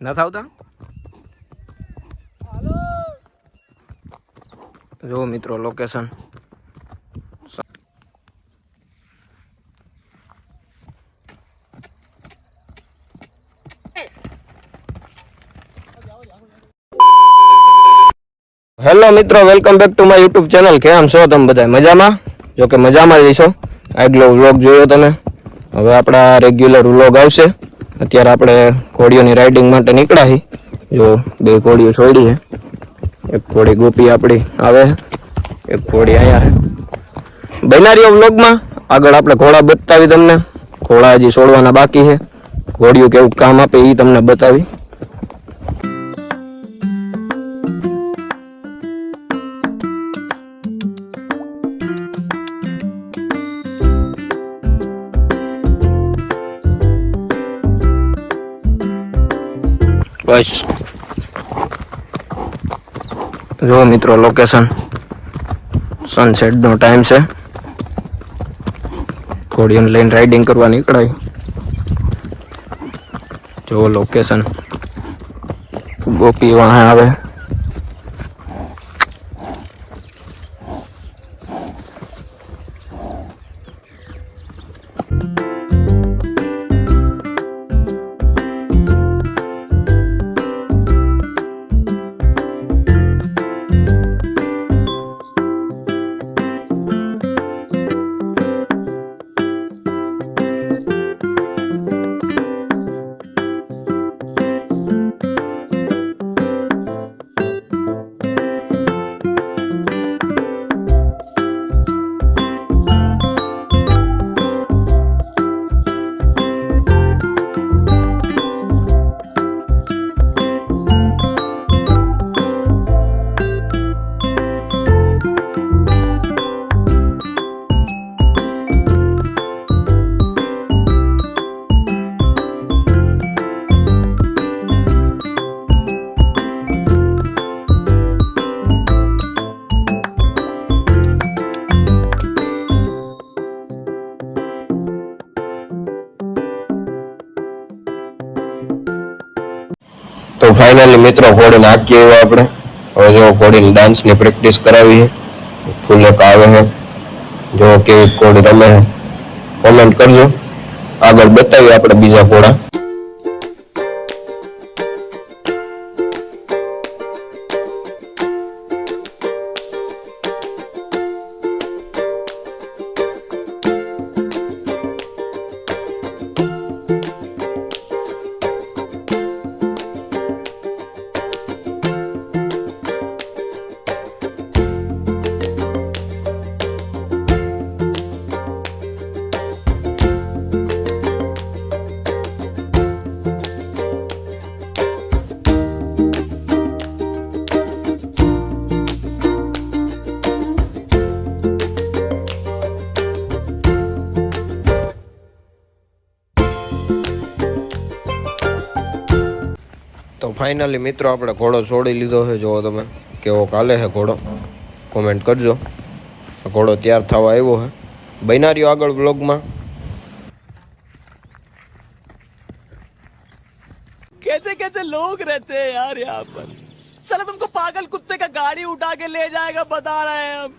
નથી આવતા. જો મિત્રો લોકેશન હેલો મિત્રો, welcome back to my YouTube channel. કેમ છો તમે બધા? મજામાં? જો કે મજામાં જ છો. આગલો વ્લોગ જોયો તમે. હવે આપણા રેગ્યુલર વ્લોગ આવશે. અત્યારે આપણે ઘોડીઓની રાઇડિંગ માટે નીકળ્યા છીએ. જો બે ઘોડીઓ છોડી છે. એક ઘોડી ગોપી આપણી આવે, એક ઘોડી અહીંયા છે. બનારીઓ વ્લોગમાં આગળ આપણે ઘોડા બતાવી તમને. ઘોડા હજી છોડવાના બાકી છે. ઘોડીઓ કેવું કામ આપે એ તમને બતાવી. બસ જો મિત્રો લોકેશન સનસેટ નો ટાઈમ છે. ઘોડીઓને લઈને રાઇડિંગ કરવા નીકળાય. જો લોકેશન ગોપી વાહ આવે. તો ફાઇનલી મિત્રો ઘોડીને હાંકી આવ્યા આપણે. હવે જો ઘોડીને ડાન્સની પ્રેક્ટિસ કરાવી છે. ફૂલેક આવે છે. જો કેવી ઘોડી રમે છે કોમેન્ટ કરજો. આગળ બતાવીએ આપણે બીજા ઘોડા. તો ફાઇનલી મિત્રો આપણે ઘોડો છોડી લીધો છે. જોવો તમે કેવો કાલે છે ઘોડો, કોમેન્ટ કરજો. ઘોડો તૈયાર થવા આવ્યો છે. બનારીઓ આગળ વ્લોગમાં. कैसे कैसे लोग रहते हैं यार यहाँ पर. साला तुमको पागल कुत्ते का गाड़ी उठा के ले जाएगा बता रहे हैं हम.